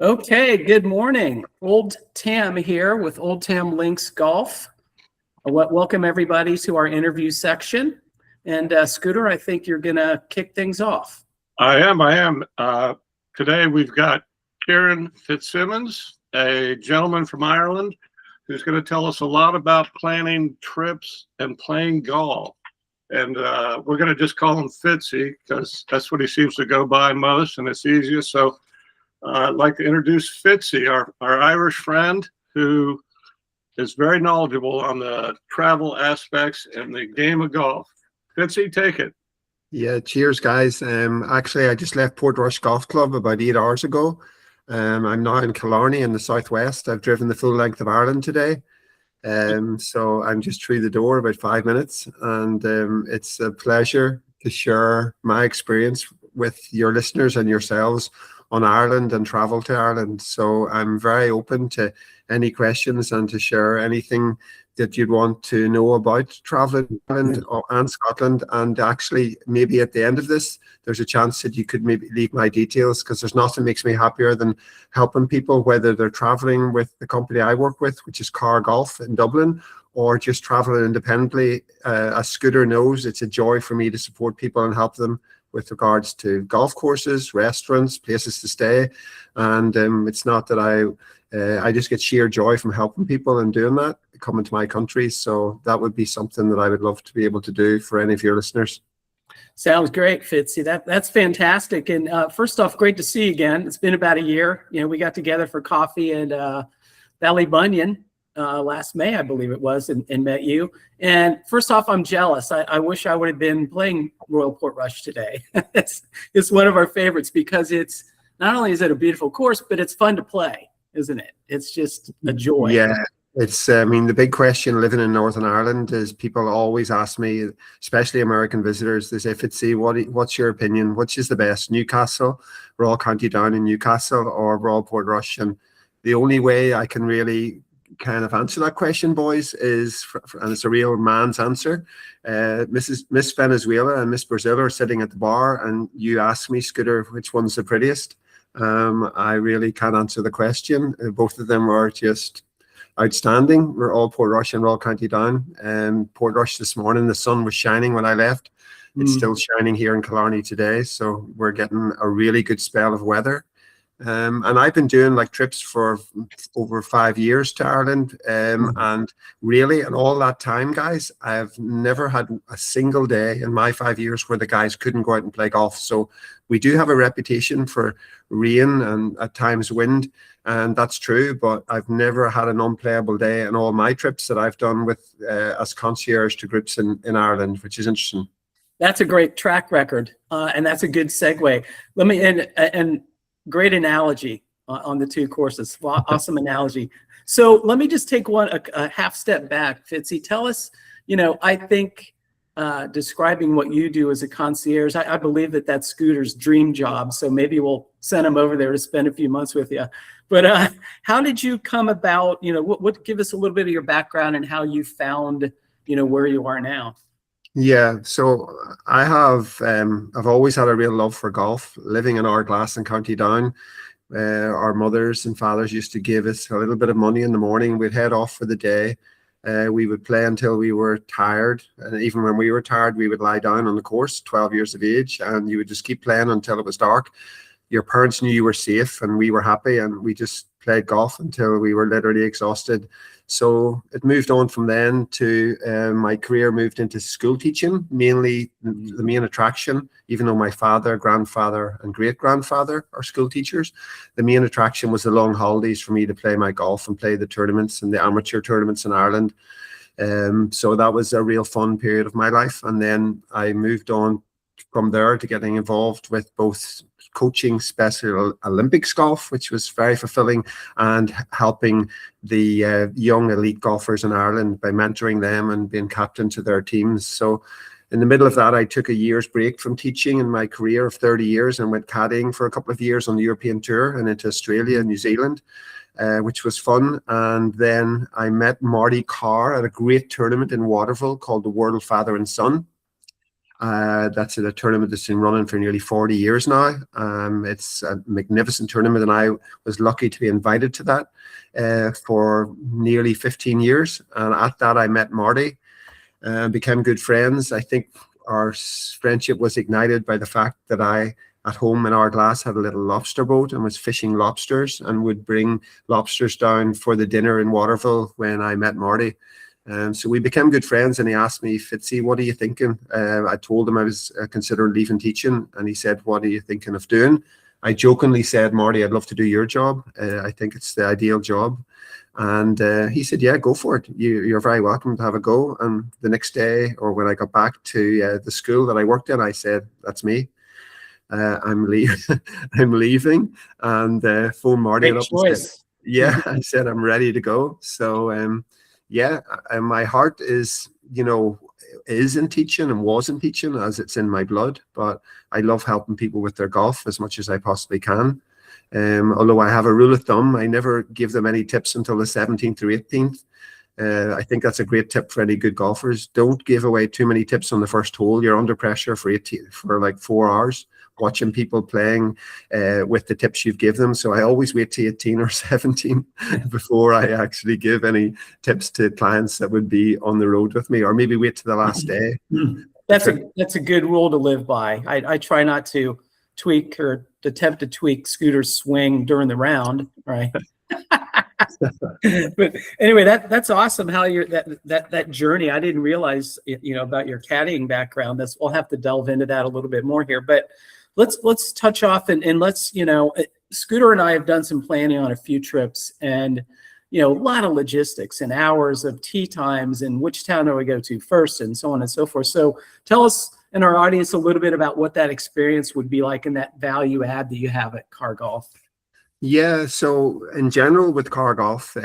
Okay, good morning. Old Tam here with Old Tam Links Golf. Welcome everybody to our interview section. And Scooter, I think you're going to kick things off. I am. Today we've got Ciaran Fitzsimons, a gentleman from Ireland, who's going to tell us a lot about planning trips and playing golf. And we're going to just call him Fitzy because that's what he seems to go by most and it's easiest. So I'd like to introduce Fitzy, our Irish friend who is very knowledgeable on the travel aspects and the game of golf. Fitzy, take it. Yeah, cheers, guys. Actually, I just left Portrush Golf Club about 8 hours ago. I'm now in Killarney in the southwest. I've driven the full length of Ireland today. So I'm just through the door about 5 minutes, and it's a pleasure to share my experience with your listeners and yourselves on Ireland and travel to Ireland. So I'm very open to any questions and to share anything that you'd want to know about traveling to Ireland and Scotland. And actually, maybe at the end of this, there's a chance that you could maybe leave my details, because there's nothing makes me happier than helping people, whether they're traveling with the company I work with, which is Carr Golf in Dublin, or just traveling independently. As Scooter knows, it's a joy for me to support people and help them with regards to golf courses, restaurants, places to stay. And it's not that I just get sheer joy from helping people and doing that, coming to my country. So that would be something that I would love to be able to do for any of your listeners. Sounds great, Fitzy. That's fantastic. And first off, great to see you again. It's been about a year. You know, we got together for coffee at Ballybunion last May, I believe it was, and met you. And first off, I'm jealous. I wish I would have been playing Royal Portrush today. It's one of our favorites because it's not only is it a beautiful course, but it's fun to play, isn't it? It's just a joy. Yeah. It's, I mean, the big question living in Northern Ireland is people always ask me, especially American visitors, they say, Fitzy, what's your opinion? Which is the best, Newcastle, Royal County Down in Newcastle, or Royal Portrush? And the only way I can really kind of answer that question, boys, is, and it's a real man's answer. Miss Venezuela and Miss Brazil are sitting at the bar, and you ask me, Scooter, which one's the prettiest? I really can't answer the question. Both of them are just outstanding. We're all Portrush and Royal County Down. Portrush this morning, the sun was shining when I left. It's still shining here in Killarney today, so we're getting a really good spell of weather. And I've been doing like trips for over 5 years to Ireland, and really in all that time, guys, I've never had a single day in my 5 years where the guys couldn't go out and play golf. So we do have a reputation for rain and at times wind, and that's true, but I've never had an unplayable day in all my trips that I've done with as concierge to groups in Ireland, which is interesting. That's a great track record, and that's a good segue. Let me and great analogy on the two courses. Awesome analogy. So let me just take a half step back, Fitzy. Tell us, you know, I think describing what you do as a concierge, I believe that's Scooter's dream job. So maybe we'll send him over there to spend a few months with you. But how did you come about, you know, what give us a little bit of your background and how you found, you know, where you are now? Yeah, so I've always had a real love for golf. Living in Ardglass in County Down, our mothers and fathers used to give us a little bit of money in the morning. We'd head off for the day. We would play until we were tired, and even when we were tired, we would lie down on the course, 12 years of age, and you would just keep playing until it was dark. Your parents knew you were safe, and we were happy, and we just played golf until we were literally exhausted. So it moved on from then to my career moved into school teaching, mainly the main attraction, even though my father, grandfather and great-grandfather are school teachers, the main attraction was the long holidays for me to play my golf and play the tournaments and the amateur tournaments in Ireland. So that was a real fun period of my life. And then I moved on from there to getting involved with both coaching Special Olympics golf, which was very fulfilling, and helping the young elite golfers in Ireland by mentoring them and being captain to their teams. So in the middle of that, I took a year's break from teaching in my career of 30 years and went caddying for a couple of years on the European tour and into Australia and New Zealand, which was fun. And then I met Marty Carr at a great tournament in Waterville called the World Father and Son. That's a tournament that's been running for nearly 40 years now. It's a magnificent tournament, and I was lucky to be invited to that for nearly 15 years. And at that, I met Marty and became good friends. I think our friendship was ignited by the fact that I, at home in Ardglass, had a little lobster boat and was fishing lobsters and would bring lobsters down for the dinner in Waterville when I met Marty. So we became good friends, and he asked me, Fitzy, what are you thinking? I told him I was considering leaving teaching, and he said, what are you thinking of doing? I jokingly said, Marty, I'd love to do your job. I think it's the ideal job. And he said, yeah, go for it. You're very welcome to have a go. And the next day, or when I got back to the school that I worked in, I said, that's me. I'm leaving. And phoned Marty up and said, yeah, I said, I'm ready to go. So yeah, and my heart is, is in teaching and was in teaching, as it's in my blood. But I love helping people with their golf as much as I possibly can. Although I have a rule of thumb, I never give them any tips until the 17th or 18th. I think that's a great tip for any good golfers. Don't give away too many tips on the first hole. You're under pressure for like 4 hours watching people playing with the tips you've given them. So I always wait to 18 or 17 before I actually give any tips to clients that would be on the road with me, or maybe wait to the last day. That's a good rule to live by. I try not to tweak or attempt to tweak Scooter's swing during the round, right? But anyway, that's awesome how you're that journey. I didn't realize about your caddying background. We'll have to delve into that a little bit more here. But let's touch off and let's Scooter and I have done some planning on a few trips, and a lot of logistics and hours of tee times and which town do we go to first and so on and so forth. So tell us and our audience a little bit about what that experience would be like and that value add that you have at Carr Golf. Yeah, so in general with Carr Golf,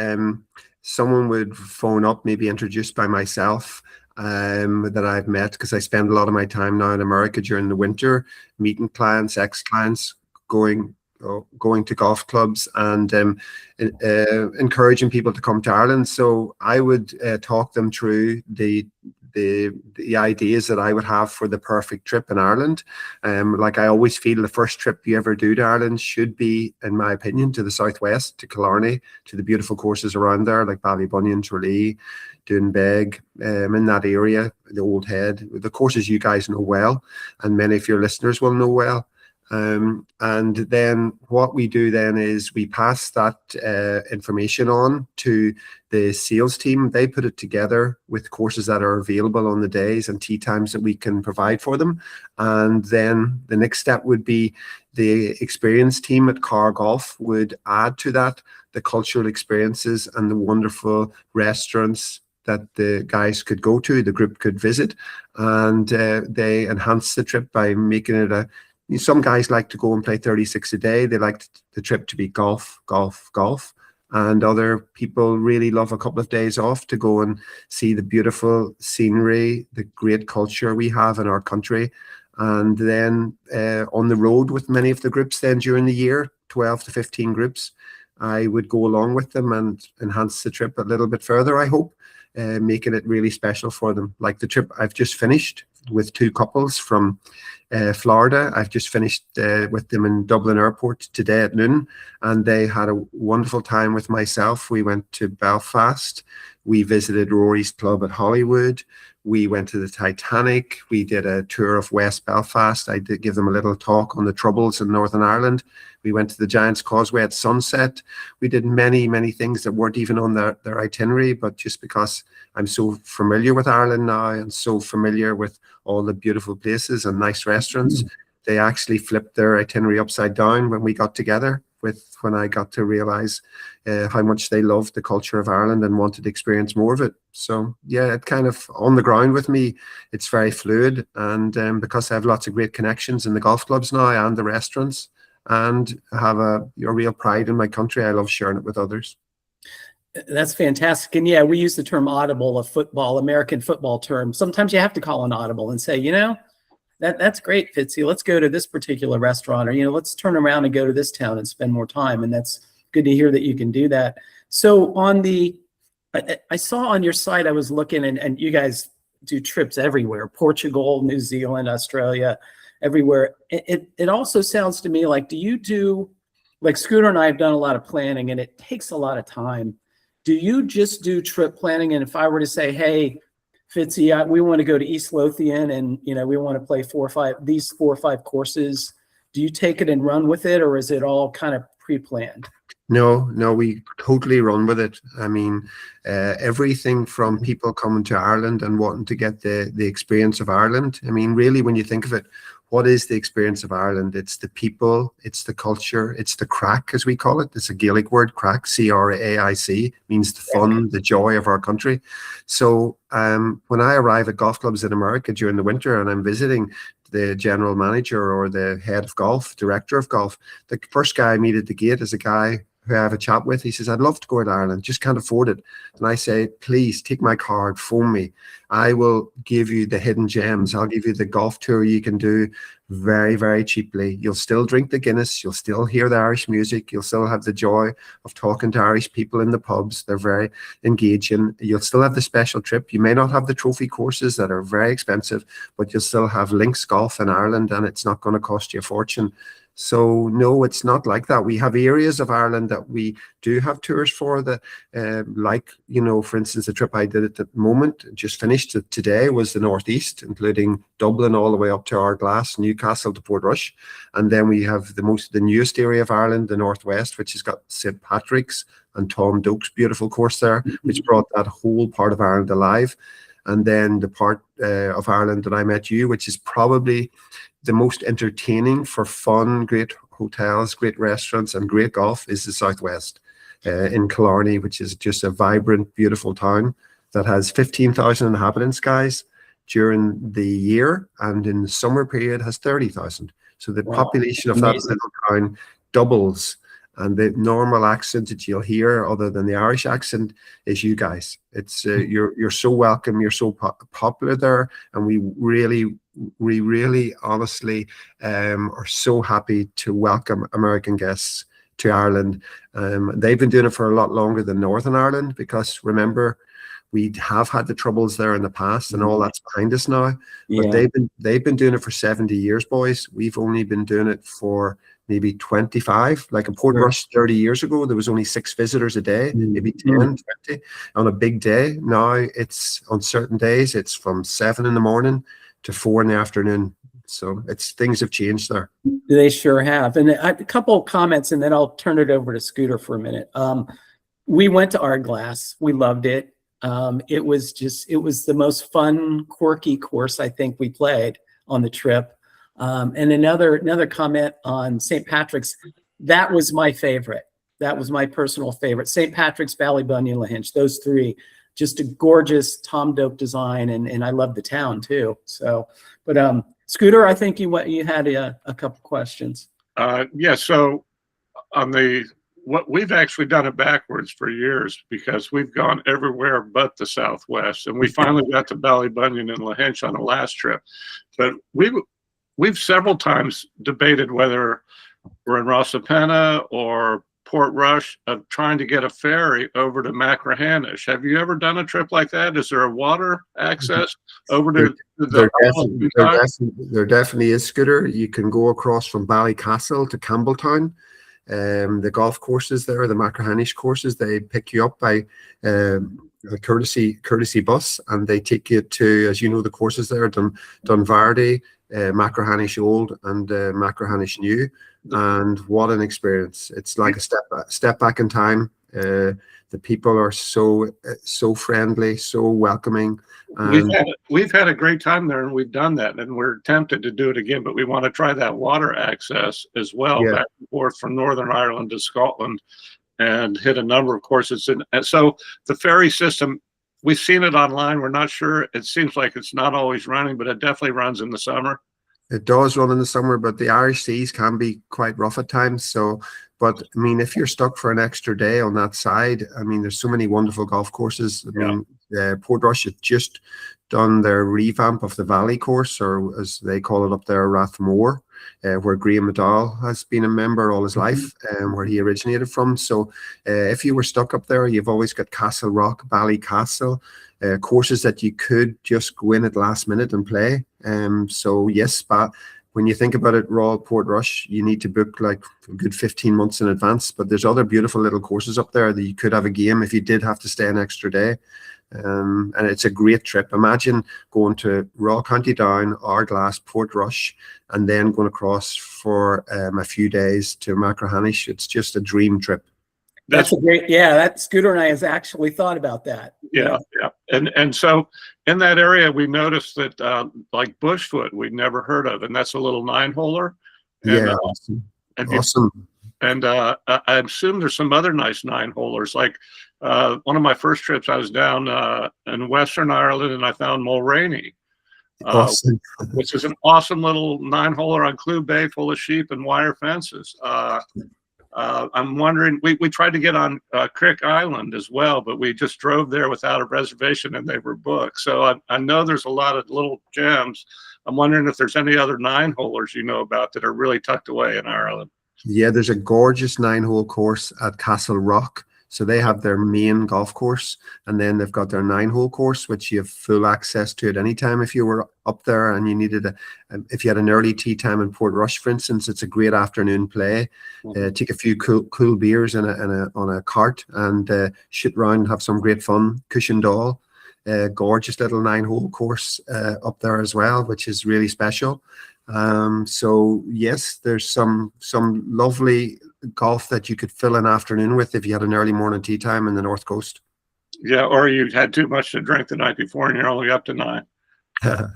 someone would phone up, maybe introduced by myself, that I've met, because I spend a lot of my time now in America during the winter, meeting clients, ex-clients, going to golf clubs and encouraging people to come to Ireland. So I would talk them through the ideas that I would have for the perfect trip in Ireland. Like I always feel the first trip you ever do to Ireland should be, in my opinion, to the southwest, to Killarney, to the beautiful courses around there, like Ballybunion, Tralee, Doonbeg, in that area, the Old Head, the courses you guys know well, and many of your listeners will know well. And then what we do then is we pass that information on to the sales team. They put it together with courses that are available on the days and tee times that we can provide for them. And then the next step would be the experience team at Carr Golf would add to that the cultural experiences and the wonderful restaurants that the guys could go to, the group could visit, and they enhance the trip by making it some guys like to go and play 36 a day. They like the trip to be golf, golf, golf. And other people really love a couple of days off to go and see the beautiful scenery, the great culture we have in our country. And then on the road with many of the groups then during the year, 12 to 15 groups, I would go along with them and enhance the trip a little bit further, I hope, making it really special for them. Like the trip I've just finished with 2 couples from Florida. I've just finished with them in Dublin Airport today at noon, and they had a wonderful time with myself. We went to Belfast. We visited Rory's Club at Hollywood. We went to the Titanic. We did a tour of West Belfast. I did give them a little talk on the Troubles in Northern Ireland. We went to the Giant's Causeway at sunset. We did many, many things that weren't even on their itinerary, but just because I'm so familiar with Ireland now and so familiar with all the beautiful places and nice restaurants, they actually flipped their itinerary upside down when we got together, when I got to realize how much they loved the culture of Ireland and wanted to experience more of it. So yeah, it kind of on the ground with me, it's very fluid. And because I have lots of great connections in the golf clubs now and the restaurants, and have a real pride in my country, I love sharing it with others. That's fantastic. And yeah, we use the term audible, a football, American football term. Sometimes you have to call an audible and say, that's great, Fitzy. Let's go to this particular restaurant, or, let's turn around and go to this town and spend more time. And that's good to hear that you can do that. So I saw on your site, I was looking, and you guys do trips everywhere, Portugal, New Zealand, Australia, everywhere. It also sounds to me like, do you do, like Scooter and I have done a lot of planning and it takes a lot of time. Do you just do trip planning? And if I were to say, hey, Fitzy, we want to go to East Lothian and, you know, we want to play these 4 or 5 courses, do you take it and run with it, or is it all kind of pre-planned? No, we totally run with it. I mean, everything from people coming to Ireland and wanting to get the experience of Ireland. I mean, really, when you think of it, what is the experience of Ireland? It's the people, it's the culture, it's the crack, as we call it. It's a Gaelic word, crack, C-R-A-I-C, means the fun, the joy of our country. So when I arrive at golf clubs in America during the winter and I'm visiting the general manager or the head of golf, director of golf, the first guy I meet at the gate is a guy who I have a chat with. He says, I'd love to go to Ireland, just can't afford it. And I say, please take my card, phone me. I will give you the hidden gems. I'll give you the golf tour you can do very, very cheaply. You'll still drink the Guinness. You'll still hear the Irish music. You'll still have the joy of talking to Irish people in the pubs. They're very engaging. You'll still have the special trip. You may not have the trophy courses that are very expensive, but you'll still have links golf in Ireland, and it's not going to cost you a fortune. So no, it's not like that. We have areas of Ireland that we do have tours for, that like, you know, for instance, the trip I did at the moment, just finished today, was the northeast, including Dublin all the way up to Ardglass, Newcastle to Portrush. And then we have the newest area of Ireland, the northwest, which has got St. Patrick's and Tom Doak's beautiful course there, which brought that whole part of Ireland alive. And then the part of Ireland that I met you, which is probably the most entertaining for fun, great hotels, great restaurants, and great golf, is the southwest in Killarney, which is just a vibrant, beautiful town that has 15,000 inhabitants, guys, during the year, and in the summer period has 30,000. So the population of that little town doubles. And the normal accent that you'll hear, other than the Irish accent, is you guys. It's you're so welcome. You're so popular there, and we really, honestly, are so happy to welcome American guests to Ireland. They've been doing it for a lot longer than Northern Ireland, because remember, we have had the troubles there in the past, and all that's behind us now. But they've been doing it for 70 years, boys. We've only been doing it for maybe 25. Like in Portrush 30 years ago, there was only 6 visitors a day, maybe 10, 20 on a big day. Now it's, on certain days, it's from 7 in the morning to 4 in the afternoon. So things have changed there. They sure have. And a couple of comments, and then I'll turn it over to Scooter for a minute. We went to Ardglass. We loved it. It was the most fun, quirky course I think we played on the trip. And another comment on St. Patrick's, that was my favorite. That was my personal favorite. St. Patrick's, Ballybunion, Lahinch, those 3, just a gorgeous Tom Doak design, and I love the town too. So, but Scooter, I think you had a couple questions. Yeah. So on what we've actually done it backwards for years, because we've gone everywhere but the Southwest, and we finally got to Ballybunion and Lahinch on the last trip. But we've several times debated whether we're in Rossapena or Portrush of trying to get a ferry over to Machrihanish. Have you ever done a trip like that? Is there a water access over to there definitely is, Scooter. You can go across from Ballycastle to Campbelltown. The golf courses there, the Machrihanish courses, they pick you up by a courtesy bus, and they take you to, as you know, the courses there, Dunvardy, Machrihanish Old, and Machrihanish New. And what an experience. It's like a step back in time. The people are so friendly, so welcoming. We've had a great time there, and we've done that, and we're tempted to do it again, but we want to try that water access as well, back and forth from Northern Ireland to Scotland, and hit a number of courses. And so the ferry system, we've seen it online. We're not sure. It seems like it's not always running, but it definitely runs in the summer. It does run in the summer, but the Irish seas can be quite rough at times. So, but I mean, if you're stuck for an extra day on that side, I mean, there's so many wonderful golf courses. I mean, Portrush have just done their revamp of the Valley course, or as they call it up there, Rathmore, where Graham McDowell has been a member all his life, where he originated from. So if you were stuck up there, you've always got Castle Rock, Ballycastle, courses that you could just go in at last minute and play. So yes, but when you think about it, Royal Portrush, you need to book like a good 15 months in advance. But there's other beautiful little courses up there that you could have a game if you did have to stay an extra day. And it's a great trip. Imagine going to Raw County Down, Ardglass, Portrush, and then going across for a few days to Machrihanish. It's just a dream trip. That's a great, yeah, that Scooter and I has actually thought about that. Yeah. And so in that area, we noticed that like Bushfoot, we'd never heard of, and that's a little 9-holer. Yeah, awesome. And I assume there's some other nice 9-holers. Like one of my first trips, I was down in Western Ireland, and I found Mulraney, awesome. which is an awesome little 9-holer on Clew Bay, full of sheep and wire fences. I'm wondering, we tried to get on Crick Island as well, but we just drove there without a reservation and they were booked. So I know there's a lot of little gems. I'm wondering if there's any other 9-holers you know about that are really tucked away in Ireland. Yeah, there's a gorgeous 9-hole course at Castle Rock. So they have their main golf course, and then they've got their 9-hole course, which you have full access to at any time if you were up there and you needed if you had an early tea time in Portrush, for instance. It's a great afternoon play. Take a few cool beers on a cart and shoot around, have some great fun. Cushendall, gorgeous little 9-hole course up there as well, which is really special. So yes, there's some lovely golf that you could fill an afternoon with if you had an early morning tea time in the North Coast. Yeah, or you had too much to drink the night before and you're only up to 9.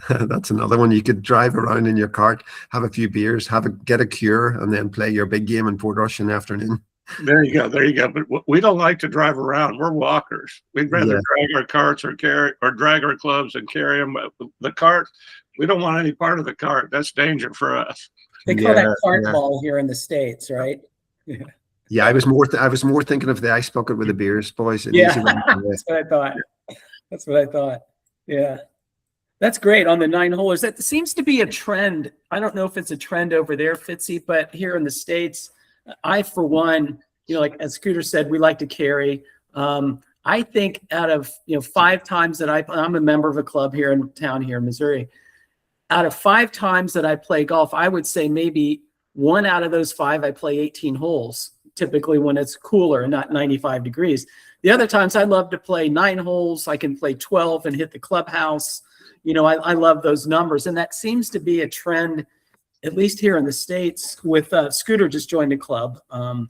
That's another one. You could drive around in your cart, have a few beers, get a cure, and then play your big game in Portrush in the afternoon. There you go. But we don't like to drive around. We're walkers. We'd rather drag our carts or drag our clubs and carry them. The cart, we don't want any part of the cart. That's danger for us. They call that cart ball here in the States, right? Yeah, I was more thinking of the ice bucket with the beers, boys. Yeah, that's what I thought. That's what I thought. Yeah, that's great on the 9-holers. That seems to be a trend. I don't know if it's a trend over there, Fitzy, but here in the States, I, for one, like as Scooter said, we like to carry. I think out of 5 times that I'm a member of a club here in town here in Missouri. Out of 5 times that I play golf, I would say maybe 1 out of those 5 I play 18 holes, typically when it's cooler and not 95 degrees. The other times I love to play 9 holes. I can play 12 and hit the clubhouse. I love those numbers. And that seems to be a trend, at least here in the States, with Scooter just joined the club, and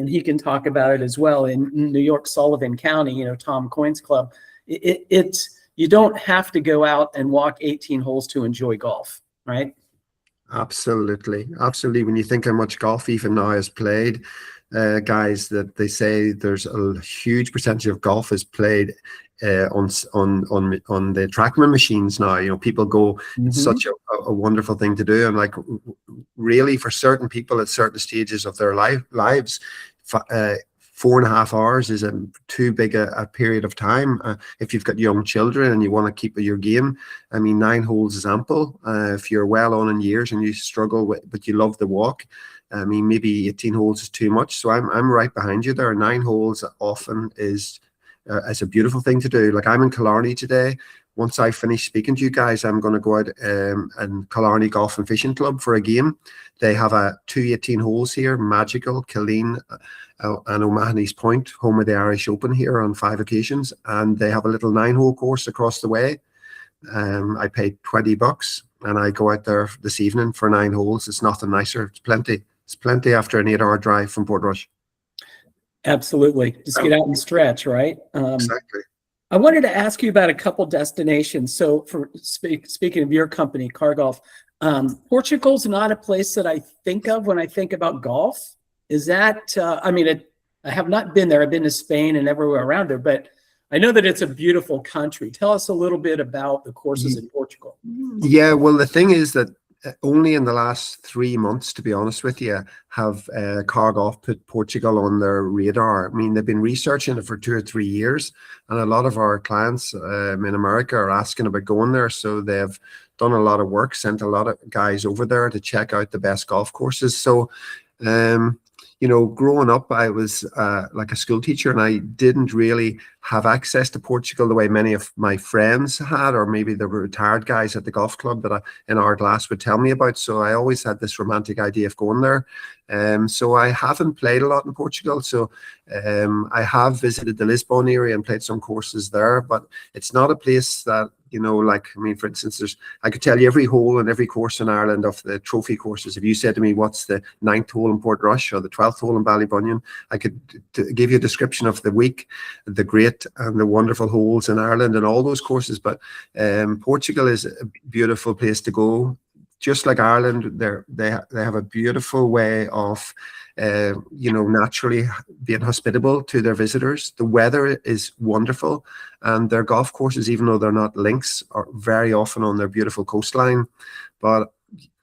he can talk about it as well in New York, Sullivan County, Tom Coyne's club. You don't have to go out and walk 18 holes to enjoy golf, right? Absolutely. When you think how much golf even now is played, guys, that they say there's a huge percentage of golf is played on the TrackMan machines now. People go, it's such a wonderful thing to do, and like really for certain people at certain stages of their lives, 4.5 hours is too big a period of time. If you've got young children and you want to keep your game, 9 holes is ample. If you're well on in years and you struggle but you love the walk, maybe 18 holes is too much. So I'm right behind you there. 9 holes often is a beautiful thing to do. Like I'm in Killarney today. Once I finish speaking to you guys, I'm going to go out and Killarney Golf and Fishing Club for a game. They have 2 18 holes here, Magical, Killeen, and O'Mahony's Point, home of the Irish Open here on 5 occasions. And they have a little 9-hole course across the way. I paid $20 and I go out there this evening for 9 holes. It's nothing nicer. It's plenty after an 8-hour drive from Portrush. Absolutely. Just get out and stretch, right? Exactly. I wanted to ask you about a couple destinations. So for speaking of your company, Carr Golf, Portugal's not a place that I think of when I think about golf. Is that, I have not been there. I've been to Spain and everywhere around there, but I know that it's a beautiful country. Tell us a little bit about the courses in Portugal. Yeah, well, the thing is that only in the last 3 months, to be honest with you, have Carr Golf put Portugal on their radar. They've been researching it for 2 or 3 years, and a lot of our clients in America are asking about going there. So they've done a lot of work, sent a lot of guys over there to check out the best golf courses. So, you know, growing up, I was like a school teacher, and I didn't really have access to Portugal the way many of my friends had, or maybe the retired guys at the golf club that in Ardglass would tell me about. So I always had this romantic idea of going there. So I haven't played a lot in Portugal. So I have visited the Lisbon area and played some courses there, but it's not a place that, you know, like, I mean, for instance, I could tell you every hole and every course in Ireland of the trophy courses. If you said to me, what's the 9th hole in Portrush or the 12th hole in Ballybunion, I could give you a description of the week, the great and the wonderful holes in Ireland and all those courses. But Portugal is a beautiful place to go. Just like Ireland, they have a beautiful way of, you know, naturally being hospitable to their visitors. The weather is wonderful, and their golf courses, even though they're not links, are very often on their beautiful coastline. But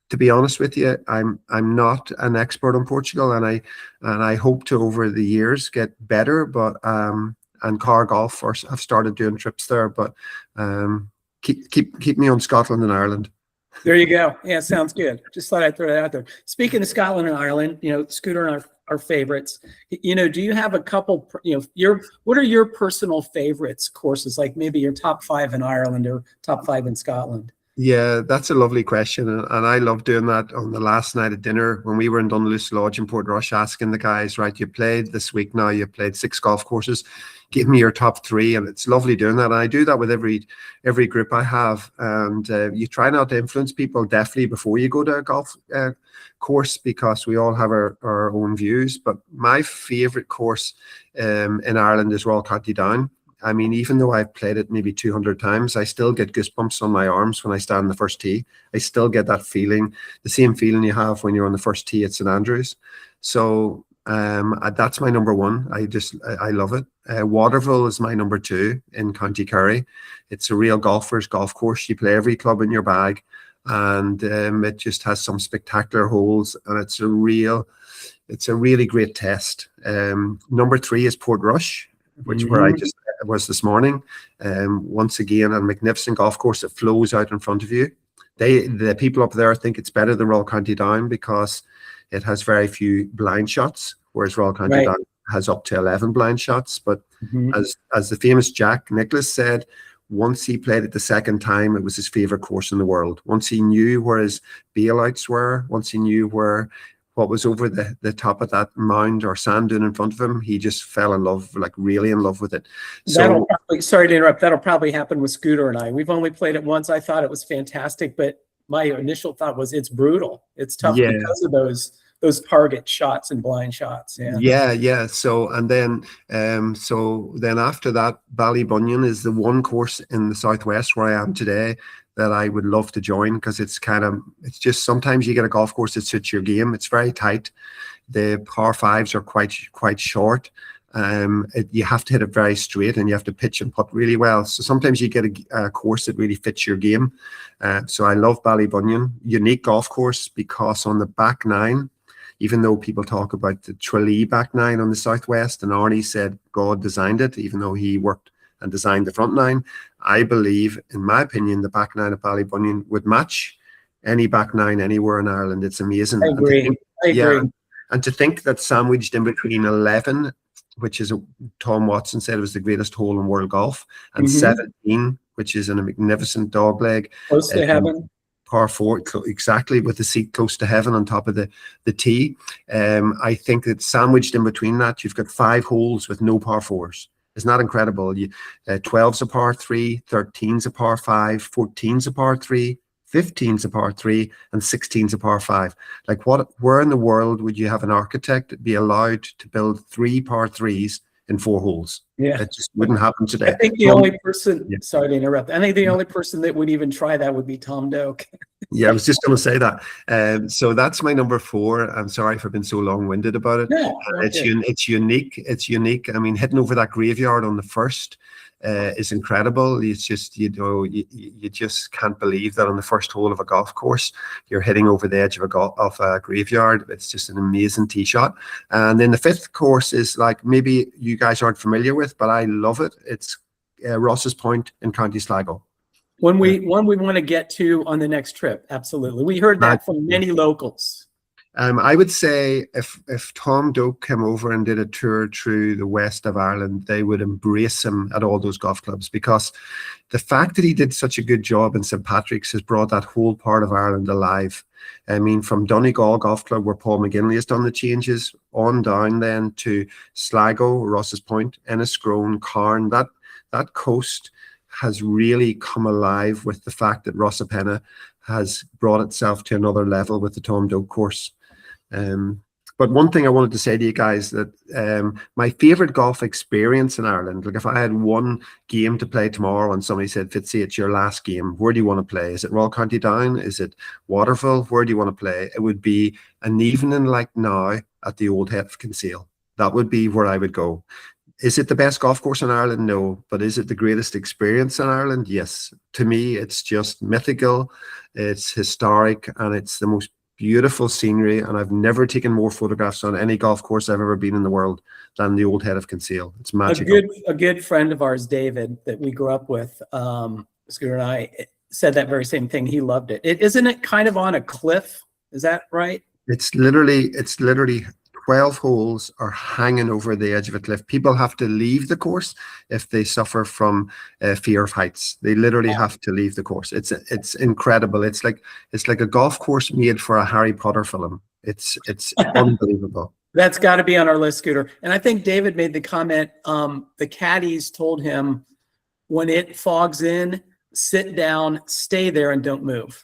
to be honest with you, I'm not an expert on Portugal, and I hope to over the years get better. But and Carr Golf have started doing trips there, but keep me on Scotland and Ireland. There you go. Yeah, sounds good. Just thought I'd throw that out there. Speaking of Scotland and Ireland, you know, Scooter and our favorites. You know, do you have a couple, you know, what are your personal favorites courses, like maybe your top 5 in Ireland or top 5 in Scotland? Yeah, that's a lovely question, and I love doing that on the last night of dinner when we were in Dunluce Lodge in Portrush, asking the guys, right, you played this week now, you played 6 golf courses, give me your top 3, and it's lovely doing that. And I do that with every group I have, and you try not to influence people definitely before you go to a golf course, because we all have our own views. But my favourite course in Ireland is Royal County Down. I mean, even though I've played it maybe 200 times, I still get goosebumps on my arms when I stand on the first tee. I still get that feeling, the same feeling you have when you're on the first tee at St Andrews. So that's my number 1. I love it. Waterville is my number 2 in County Kerry. It's a real golfer's golf course. You play every club in your bag, and it just has some spectacular holes, and it's a really great test. Number 3 is Portrush, which where I just was this morning. Once again, a magnificent golf course that flows out in front of you. The people up there think it's better than Royal County Down because it has very few blind shots, whereas Royal County Down has up to 11 blind shots. But as the famous Jack Nicklaus said, once he played it the second time, it was his favorite course in the world. Once he knew where his bailouts were, once he knew what was over the top of that mound or sand dune in front of him, he just fell in love, like really in love with it. So, sorry to interrupt, that'll probably happen with Scooter and I. We've only played it once. I thought it was fantastic, but my initial thought was it's brutal. It's tough because of those target shots and blind shots. Yeah. So then after that, Ballybunion is the one course in the southwest where I am today that I would love to join, because it's just sometimes you get a golf course that suits your game. It's very tight. The par 5s are quite short. You have to hit it very straight, and you have to pitch and putt really well. So sometimes you get a course that really fits your game. So I love Ballybunion. Unique golf course because on the back 9, even though people talk about the Tralee back 9 on the southwest, and Arnie said God designed it, even though he worked and designed the front 9, I believe, in my opinion, the back 9 of Ballybunion would match any back 9 anywhere in Ireland. It's amazing. I agree. And to think that sandwiched in between 11, which is Tom Watson said it was the greatest hole in world golf, and 17, which is a magnificent dogleg. Close to heaven. Par 4, exactly, with the seat close to heaven on top of the tee. I think that sandwiched in between that, you've got 5 holes with no par 4s. Isn't that incredible? 12's a par 3, 13's a par 5, 14's a par 3, 15's a par 3, and 16's a par 5. Like, where in the world would you have an architect be allowed to build 3 par 3s in 4 holes? Yeah, it just wouldn't happen today. I think the only person, sorry to interrupt, I think the only person that would even try that would be Tom Doak. Yeah, I was just going to say that. So that's my number 4. I'm sorry for being so long-winded about it. No, it's unique. It's unique. I mean, hitting over that graveyard on the first is incredible. It's just, you know, you just can't believe that on the first hole of a golf course, you're hitting over the edge of a graveyard. It's just an amazing tee shot. And then the 5th course is, like, maybe you guys aren't familiar with, but I love it. It's Ross's Point in County Sligo. One we want to get to on the next trip. Absolutely. We heard that from many locals. I would say if Tom Doak came over and did a tour through the west of Ireland, they would embrace him at all those golf clubs, because the fact that he did such a good job in St. Patrick's has brought that whole part of Ireland alive. I mean, from Donegal Golf Club, where Paul McGinley has done the changes, on down then to Sligo, Ross's Point, Enniscrone, Carn, that coast has really come alive with the fact that Rossapena has brought itself to another level with the Tom Doak course. But one thing I wanted to say to you guys, that my favorite golf experience in Ireland, like if I had one game to play tomorrow and somebody said, Fitzy, it's your last game, where do you want to play? Is it Royal County Down? Is it Waterville? Where do you want to play? It would be an evening like now at the Old Head of Kinsale. That would be where I would go. Is it the best golf course in Ireland? No. But is it the greatest experience in Ireland? Yes. To me, it's just mythical, it's historic, and it's the most beautiful scenery. And I've never taken more photographs on any golf course I've ever been in the world than the Old Head of Kinsale. It's magical. A good friend of ours, David, that we grew up with, Scooter and I, said that very same thing. He loved it. Isn't it kind of on a cliff? Is that right? It's literally 12 holes are hanging over the edge of a cliff. People have to leave the course if they suffer from fear of heights. They literally have to leave the course. It's incredible. It's like a golf course made for a Harry Potter film. It's unbelievable. That's got to be on our list, Scooter. And I think David made the comment, the caddies told him, when it fogs in, sit down, stay there, and don't move.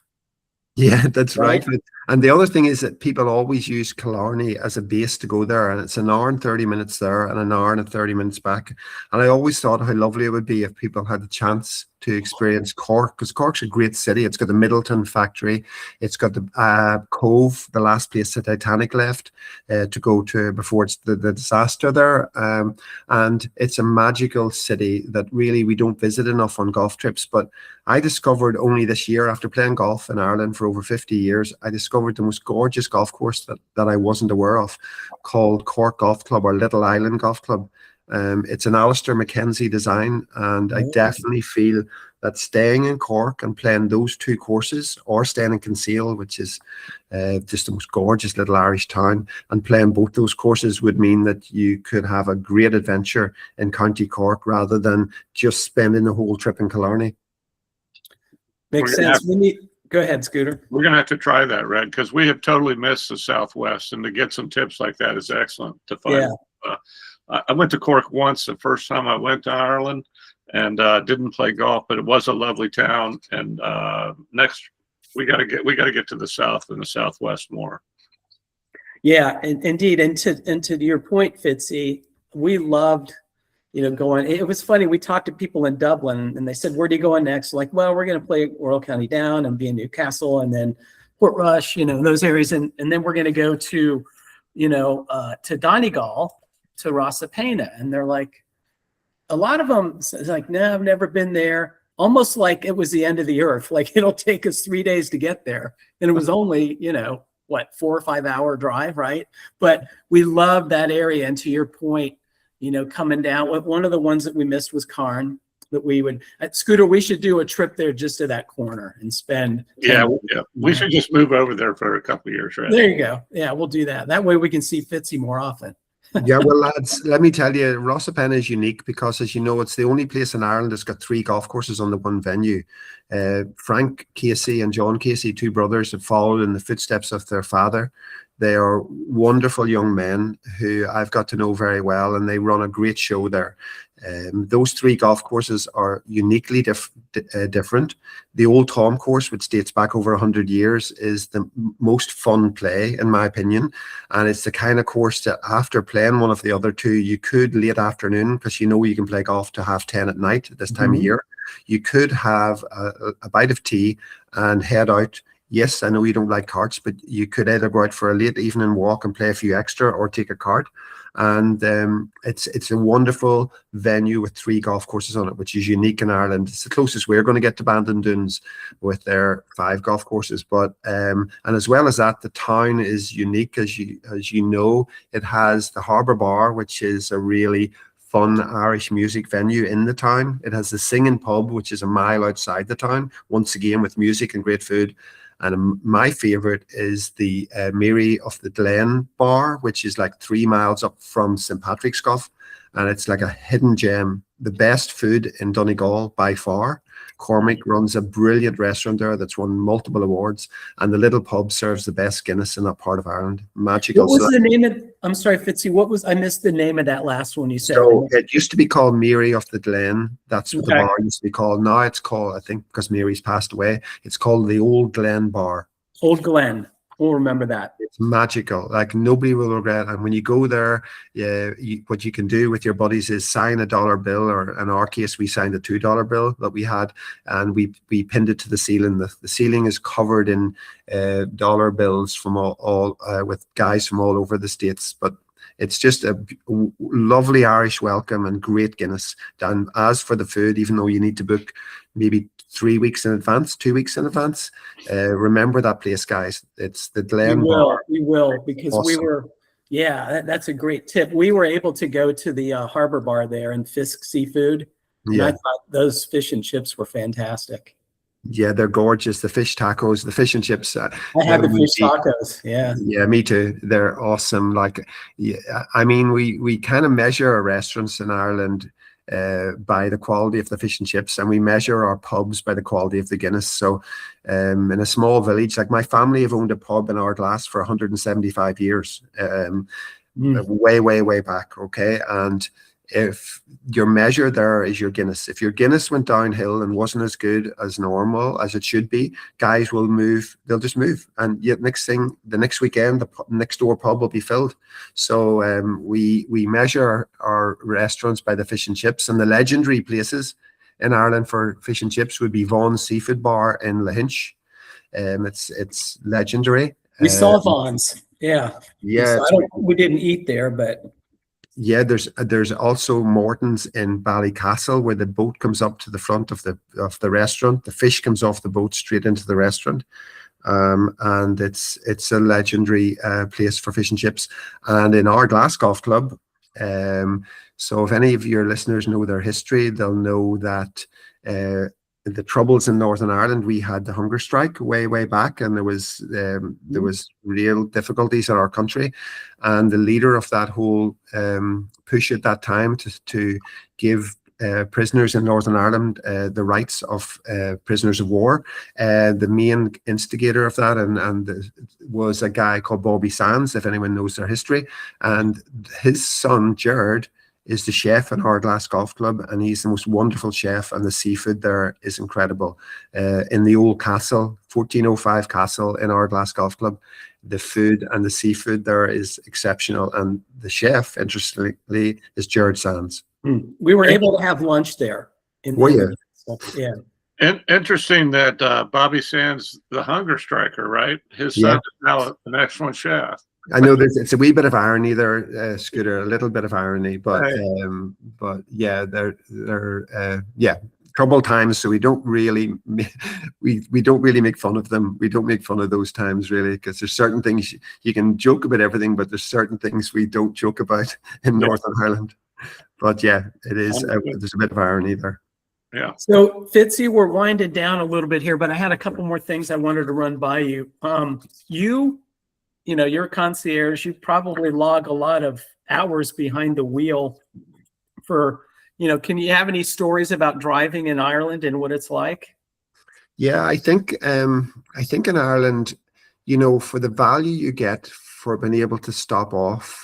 Yeah, that's right. And the other thing is that people always use Killarney as a base to go there, and it's an hour and 30 minutes there and an hour and 30 minutes back. And I always thought how lovely it would be if people had the chance to experience Cork, because Cork's a great city. It's got the Middleton factory, it's got the Cove, the last place the Titanic left to go to before it's the disaster there. And it's a magical city that really we don't visit enough on golf trips. But I discovered only this year, after playing golf in Ireland for over 50 years, I discovered the most gorgeous golf course that I wasn't aware of, called Cork Golf Club, or Little Island Golf Club. It's an Alistair Mackenzie design, and I definitely feel that staying in Cork and playing those two courses, or staying in Kinsale, which is just the most gorgeous little Irish town, and playing both those courses would mean that you could have a great adventure in County Cork rather than just spending the whole trip in Killarney. Makes sense. Go ahead, Scooter. We're going to have to try that, Red, because we have totally missed the Southwest, and to get some tips like that is excellent to find. Yeah. I went to Cork once, the first time I went to Ireland, and didn't play golf, but it was a lovely town. And next, we got to get to the South and the Southwest more. Yeah, indeed. And to your point, Fitzy, we loved, going. It was funny. We talked to people in Dublin, and they said, "Where do you go next?" Like, well, we're going to play Royal County Down and be in Newcastle, and then Portrush, those areas, and then we're going to go to, to Donegal, to Rossapena. And they're like, a lot of them, it's like, no, I've never been there. Almost like it was the end of the earth. Like, it'll take us 3 days to get there, and it was only 4 or 5 hour drive, right? But we love that area. And to your point, coming down, one of the ones that we missed was Carn, that we would, at Scooter, we should do a trip there just to that corner and spend. We should just move over there for a couple of years, right? There you go. Yeah, we'll do that. That way we can see Fitzy more often. Yeah, well, lads, let me tell you, Rossapena is unique because, as you know, it's the only place in Ireland that's got 3 golf courses on the one venue. Frank Casey and John Casey, 2 brothers, have followed in the footsteps of their father. They are wonderful young men who I've got to know very well, and they run a great show there. Those 3 golf courses are uniquely different. The Old Tam course, which dates back over 100 years, is the most fun play, in my opinion. And it's the kind of course that after playing one of the other 2, you could late afternoon, because you can play golf to 10:30 at night at this time of year. You could have a bite of tea and head out. Yes, I know you don't like carts, but you could either go out for a late evening walk and play a few extra, or take a cart. And it's a wonderful venue with 3 golf courses on it, which is unique in Ireland. It's the closest we're going to get to Bandon Dunes with their 5 golf courses. But and as well as that, the town is unique, as you know. It has the Harbour Bar, which is a really fun Irish music venue in the town. It has the Singing Pub, which is a mile outside the town, once again with music and great food. And my favorite is the Mary of the Glen bar, which is like 3 miles up from St. Patrick's Golf. And it's like a hidden gem, the best food in Donegal by far. Cormac runs a brilliant restaurant there that's won multiple awards, and the little pub serves the best Guinness in that part of Ireland. Magical. What was the name of, I'm sorry, Fitzy, I missed the name of that last one you said. So it used to be called Mary of the Glen. That's what the Okay. bar used to be called. Now it's called, I think because Mary's passed away, it's called the Old Glen Bar. Old Glen. We'll remember that. It's magical. Like nobody will regret. And when you go there, what you can do with your buddies is sign a dollar bill, or in our case, we signed a $2 bill that we had, and we pinned it to the ceiling. The ceiling is covered in dollar bills from all with guys from all over the States. But it's just a lovely Irish welcome and great Guinness. And as for the food, even though you need to book maybe 3 weeks in advance, 2 weeks in advance, remember that place, guys. It's the Glen Bar. We will, because Awesome. we were, that's a great tip. We were able to go to the harbor bar there and Fisk Seafood. And I thought those fish and chips were fantastic. Yeah, they're gorgeous. The fish tacos, the fish and chips. I had the fish tacos. Yeah, me too. They're awesome. Like, I mean, we kind of measure our restaurants in Ireland by the quality of the fish and chips, and we measure our pubs by the quality of the Guinness. So in a small village, like my family have owned a pub in Ardglass for 175 years, way back. Okay. And if your measure there is your Guinness, if your Guinness went downhill and wasn't as good as normal as it should be, guys will move. They'll just move, and yet the next weekend, the next door pub will be filled. So we measure our restaurants by the fish and chips, and the legendary places in Ireland for fish and chips would be Vaughan's Seafood Bar in Lahinch. It's legendary. We saw Vaughan's. Yeah. We didn't eat there, but. Yeah, there's also Morton's in Ballycastle, where the boat comes up to the front of the restaurant. The fish comes off the boat straight into the restaurant, and it's a legendary place for fish and chips. And in Ardglass Golf Club, so if any of your listeners know their history, they'll know that the troubles in Northern Ireland, we had the hunger strike way back, and there was real difficulties in our country, and the leader of that whole push at that time to give prisoners in Northern Ireland the rights of prisoners of war, the main instigator of that was a guy called Bobby Sands, if anyone knows their history, and his son Jared is the chef in Ardglass Golf Club, and he's the most wonderful chef, and the seafood there is incredible. In the old castle, 1405 castle in Ardglass Golf Club, the food and the seafood there is exceptional, and the chef, interestingly, is Jared Sands. We were able to have lunch there. Were you? Yeah. Interesting that Bobby Sands, the hunger striker, right? His son is now an excellent chef. I know it's a wee bit of irony there, Scooter, a little bit of irony, but yeah, they're troubled times, so we don't really make fun of them. We don't make fun of those times really, because there's certain things you can joke about everything, but there's certain things we don't joke about in Northern Ireland. But yeah, it is. There's a bit of irony there. Yeah. So Fitzy, we're winding down a little bit here, but I had a couple more things I wanted to run by you. You're a concierge. You probably log a lot of hours behind the wheel for, can you have any stories about driving in Ireland and what it's like? Yeah, I think in Ireland, for the value you get for being able to stop off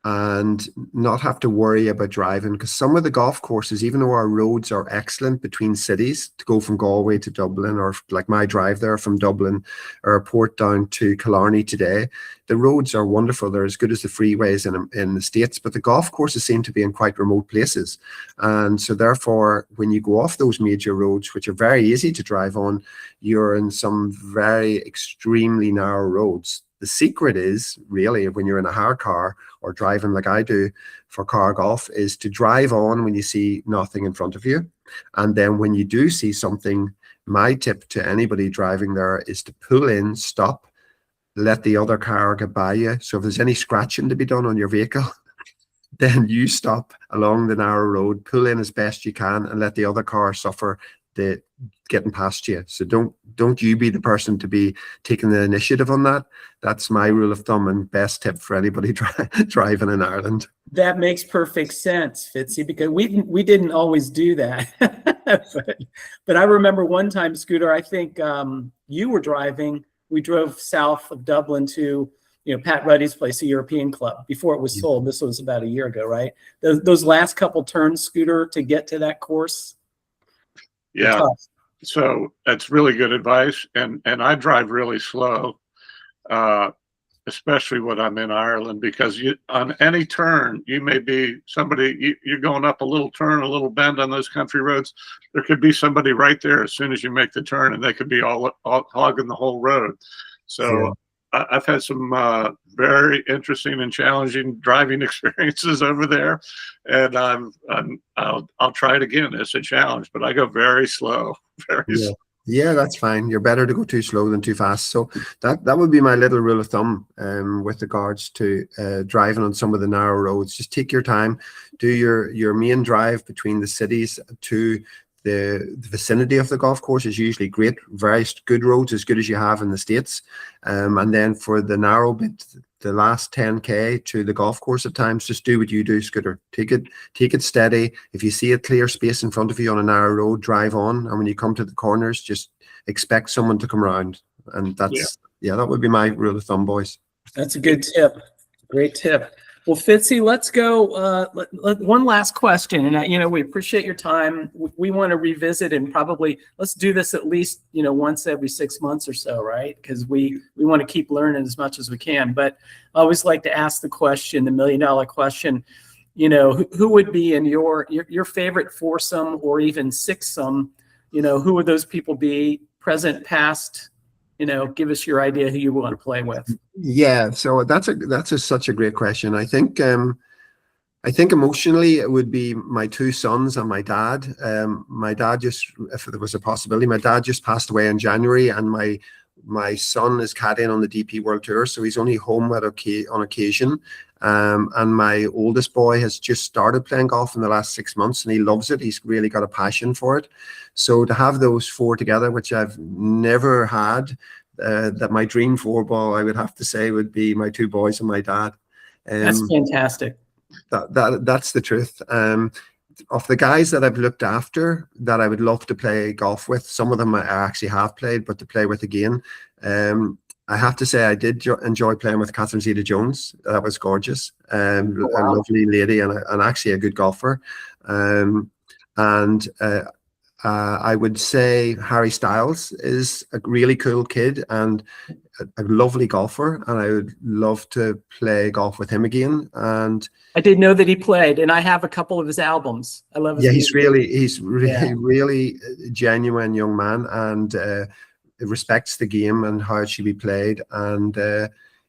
and not have to worry about driving, because some of the golf courses, even though our roads are excellent between cities to go from Galway to Dublin, or like my drive there from Dublin Airport down to Killarney today, the roads are wonderful. They're as good as the freeways in the States, but the golf courses seem to be in quite remote places. And so therefore, when you go off those major roads, which are very easy to drive on, you're in some very extremely narrow roads. The secret is really, when you're in a hire car or driving like I do for Carr Golf, is to drive on when you see nothing in front of you. And then when you do see something, my tip to anybody driving there is to pull in, stop, let the other car get by you. So if there's any scratching to be done on your vehicle, then you stop along the narrow road, pull in as best you can, and let the other car suffer the getting past you. So don't you be the person to be taking the initiative on that. That's my rule of thumb and best tip for anybody driving in Ireland. That makes perfect sense, Fitzy, because we didn't always do that. but I remember one time, Scooter, I think you were driving. We drove south of Dublin to, Pat Ruddy's place, a European club, before it was sold. This was about a year ago, right? Those last couple turns, Scooter, to get to that course. Yeah. So that's really good advice. And I drive really slow, especially when I'm in Ireland, because on any turn, you may be you're going up a little turn, a little bend on those country roads. There could be somebody right there as soon as you make the turn, and they could be all hogging the whole road. So I've had some very interesting and challenging driving experiences over there, and I'll try it again. It's a challenge, but I go very slow, slow. Yeah, that's fine. You're better to go too slow than too fast. So that would be my little rule of thumb with regards to driving on some of the narrow roads. Just take your time, do your main drive between the cities to the vicinity of the golf course is usually great, very good roads, as good as you have in the States. And then for the narrow bit, the last 10K to the golf course at times, just do what you do, Scooter. Take it steady. If you see a clear space in front of you on a narrow road, drive on. And when you come to the corners, just expect someone to come around. And that would be my rule of thumb, boys. That's a good tip. Great tip. Well, Fitzy, let's go. One last question, and we appreciate your time. We want to revisit and probably let's do this at least once every 6 months or so, right? Because we want to keep learning as much as we can. But I always like to ask the question, the $1 million question. Who would be in your favorite foursome or even sixsome? Who would those people be? Present, past. Give us your idea who you want to play with. Yeah, so that's such a great question. I think emotionally it would be my two sons and my dad. My dad if there was a possibility, my dad just passed away in January, and my son is caddying on the DP World Tour, so he's only home on occasion. And my oldest boy has just started playing golf in the last 6 months, and he loves it. He's really got a passion for it. So to have those four together, which I've never had, that my dream four ball, I would have to say, would be my two boys and my dad. That's fantastic. That's the truth. Of the guys that I've looked after that I would love to play golf with, some of them I actually have played, but to play with again, I have to say I did enjoy playing with Catherine Zeta-Jones. That was gorgeous. A lovely lady and actually a good golfer. I would say Harry Styles is a really cool kid and a lovely golfer, and I would love to play golf with him again. And I didn't know that he played, and I have a couple of his albums. I love his music. He's really genuine young man, and respects the game and how it should be played. And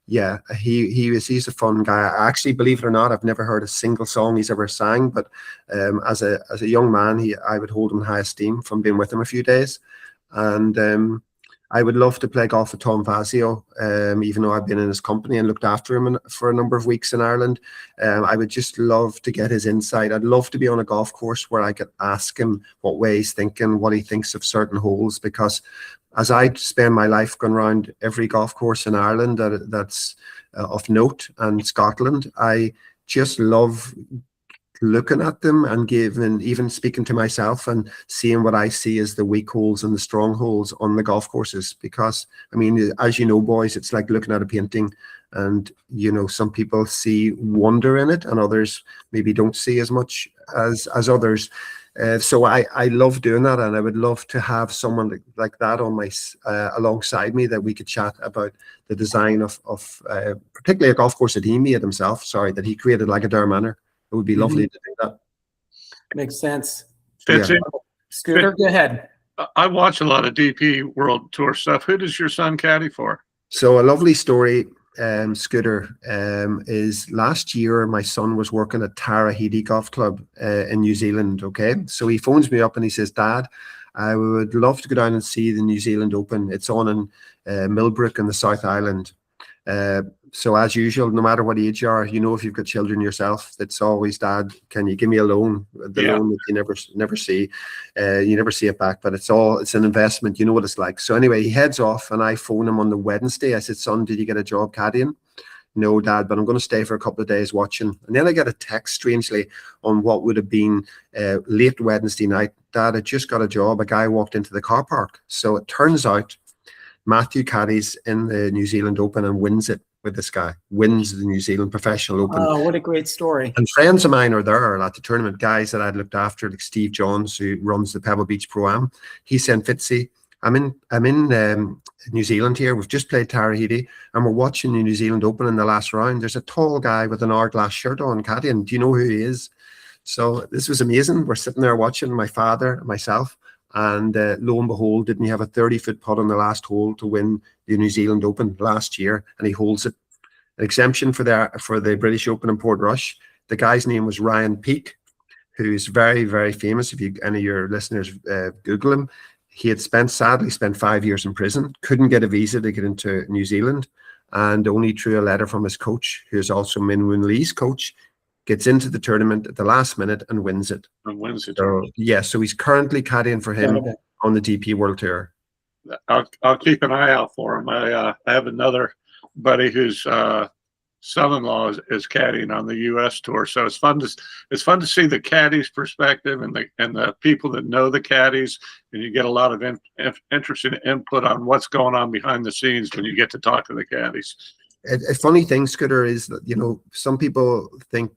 he's a fun guy. I actually, believe it or not, I've never heard a single song he's ever sang, but as a young man, I would hold him in high esteem from being with him a few days. And I would love to play golf with Tom Fazio, even though I've been in his company and looked after him for a number of weeks in Ireland. I would just love to get his insight. I'd love to be on a golf course where I could ask him what way he's thinking, what he thinks of certain holes, because as I spend my life going around every golf course in Ireland that's of note, and Scotland, I just love looking at them and even speaking to myself and seeing what I see as the weak holes and the strong holes on the golf courses. Because, I mean, as you know, boys, it's like looking at a painting, and, some people see wonder in it and others maybe don't see as much as others. So I love doing that, and I would love to have someone like that on my alongside me, that we could chat about the design of particularly a golf course that he made himself. Sorry, that he created, like a Dare Manor. It would be lovely to do that. Makes sense. Fitzy, Scooter, go ahead. I watch a lot of DP World Tour stuff. Who does your son caddy for? So a lovely story, Scooter, is last year my son was working at Tarahidi Golf Club in New Zealand. Okay, so he phones me up and he says, "Dad, I would love to go down and see the New Zealand Open. It's on in Millbrook in the South Island." So as usual, no matter what age you are, you know, if you've got children yourself, it's always, Dad, can you give me a loan? The Yeah. loan that you never see, you never see it back, but it's an investment. You know what it's like. So anyway, he heads off, and I phone him on the Wednesday. I said, son, did you get a job caddying? No, Dad, but I'm going to stay for a couple of days watching. And then I get a text, strangely, on what would have been late Wednesday night. Dad, I just got a job. A guy walked into the car park. So it turns out Matthew caddies in the New Zealand Open and wins it with this guy, wins the New Zealand Professional Open. Oh, what a great story. And friends of mine are there at the tournament, guys that I'd looked after, like Steve Johns, who runs the Pebble Beach Pro-Am. He said, Fitzy, I'm in New Zealand here. We've just played Tahiti, and we're watching the New Zealand Open in the last round. There's a tall guy with an Ardglass shirt on, caddy, and do you know who he is? So this was amazing. We're sitting there watching, my father, myself, and lo and behold, didn't he have a 30-foot putt on the last hole to win the New Zealand Open last year, and he holds it. An exemption for the British Open in Portrush. The guy's name was Ryan Peake, who's very, very famous. If any of your listeners Google him, he had sadly spent 5 years in prison, couldn't get a visa to get into New Zealand, and only through a letter from his coach, who's also Min Woon Lee's coach, gets into the tournament at the last minute and wins it. So, yeah, so he's currently caddying for him on the DP World Tour. I'll keep an eye out for him. I have another buddy whose son-in-law is caddying on the U.S. tour, so it's fun to see the caddies' perspective and the people that know the caddies, and you get a lot of interesting input on what's going on behind the scenes when you get to talk to the caddies. A funny thing, Scooter, is that, you know, some people think,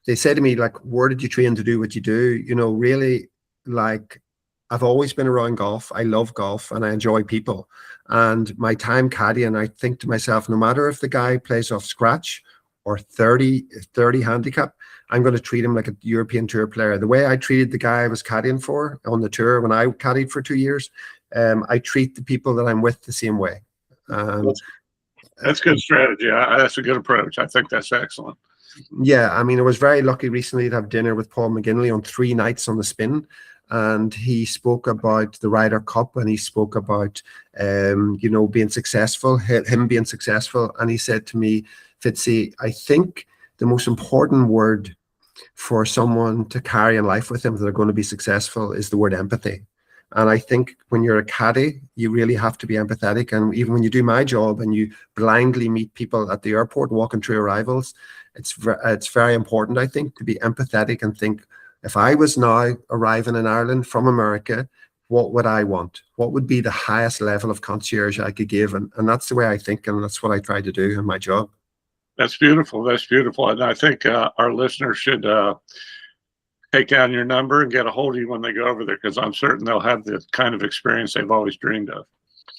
they say to me, like, where did you train to do what you do? You know, really, like, I've always been around golf. I love golf and I enjoy people. And my time caddying, I think to myself, no matter if the guy plays off scratch or 30 handicap, I'm going to treat him like a European Tour player. The way I treated the guy I was caddying for on the tour when I caddied for 2 years, I treat the people that I'm with the same way. That's good strategy. That's a good approach. I think that's excellent. Yeah, I mean, I was very lucky recently to have dinner with Paul McGinley on 3 nights on the spin, and he spoke about the Ryder Cup, and he spoke about you know, being successful, him being successful, and he said to me, Fitzy, I think the most important word for someone to carry in life with them that they're going to be successful is the word empathy. And I think when you're a caddy, you really have to be empathetic. And even when you do my job and you blindly meet people at the airport walking through arrivals, it's very important, I think, to be empathetic and think, if I was now arriving in Ireland from America, what would I want? What would be the highest level of concierge I could give? And that's the way I think, and that's what I try to do in my job. That's beautiful. That's beautiful. And I think our listeners should take down your number and get a hold of you when they go over there, because I'm certain they'll have the kind of experience they've always dreamed of.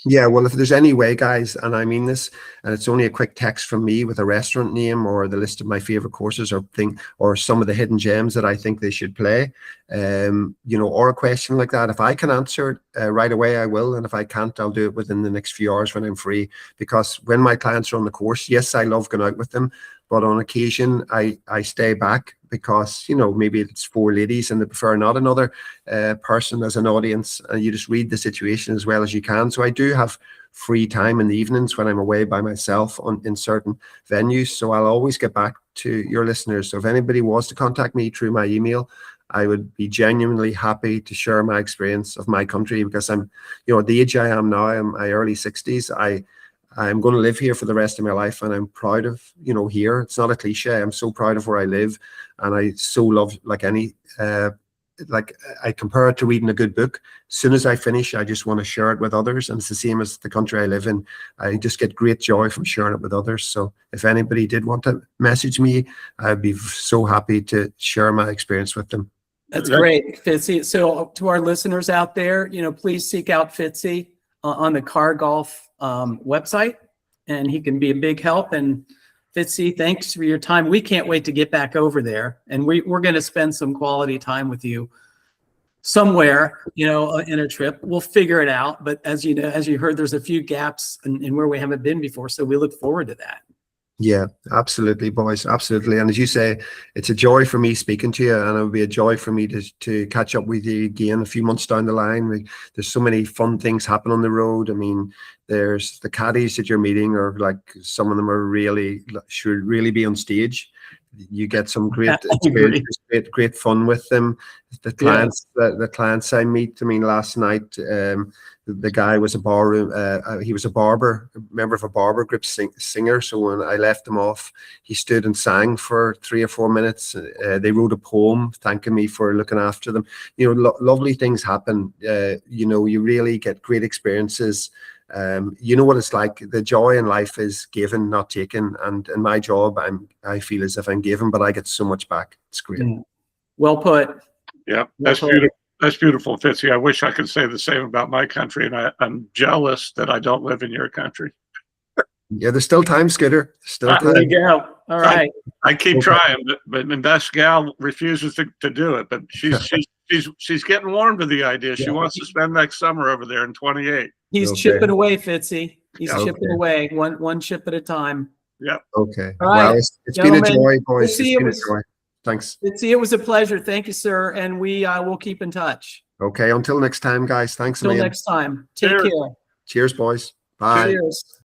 Yeah, well, if there's any way, guys, and I mean this, and it's only a quick text from me with a restaurant name or the list of my favorite courses or some of the hidden gems that I think they should play, you know, or a question like that, if I can answer it right away, I will. And if I can't, I'll do it within the next few hours when I'm free. Because when my clients are on the course, yes, I love going out with them, but on occasion I stay back because, you know, maybe it's 4 ladies and they prefer not another person as an audience, and you just read the situation as well as you can. So I do have free time in the evenings when I'm away by myself in certain venues. So I'll always get back to your listeners. So if anybody wants to contact me through my email, I would be genuinely happy to share my experience of my country, because I'm, you know, at the age I am now, I'm my early 60s. I'm going to live here for the rest of my life, and I'm proud of, you know, here. It's not a cliche. I'm so proud of where I live, and I so love, like I compare it to reading a good book. As soon as I finish, I just want to share it with others, and it's the same as the country I live in. I just get great joy from sharing it with others. So if anybody did want to message me, I'd be so happy to share my experience with them. That's great, Fitzy. So to our listeners out there, you know, please seek out Fitzy on the Carr Golf website, and he can be a big help. And Fitzy, thanks for your time. We can't wait to get back over there, and we're going to spend some quality time with you somewhere, you know, in a trip. We'll figure it out. But as you know, as you heard, there's a few gaps in where we haven't been before, so we look forward to that. Yeah, absolutely, boys. Absolutely. And as you say, it's a joy for me speaking to you, and it would be a joy for me to catch up with you again a few months down the line. There's so many fun things happen on the road. I mean, There's the caddies that you're meeting, or like some of them are really should really be on stage. You get some great experience, great fun with them. The clients, the clients I meet. I mean, last night, the guy was a barroom. He was a barber, a member of a barber group, singer. So when I left him off, he stood and sang for 3 or 4 minutes. They wrote a poem thanking me for looking after them. You know, lovely things happen. You know, you really get great experiences. You know what it's like. The joy in life is given, not taken. And in my job, I feel as if I'm given, but I get so much back. It's great. Well put. Yeah, that's beautiful. That's beautiful, Fitzy. I wish I could say the same about my country, and I'm jealous that I don't live in your country. Yeah, there's still time, Scooter. Still time. There you go. All right. I keep trying, but my best gal refuses to do it. But she's getting warm to the idea. She wants to spend next summer over there in 28. He's chipping away, Fitzy. He's chipping away, one chip at a time. Yep. Okay. All right. Well, it's been a joy, boys. Fitzy, It's been a joy. Thanks. Fitzy, it was a pleasure. Thank you, sir. And we will keep in touch. Okay. Until next time, guys. Thanks. Until next time. Take care. Cheers, boys. Bye. Cheers.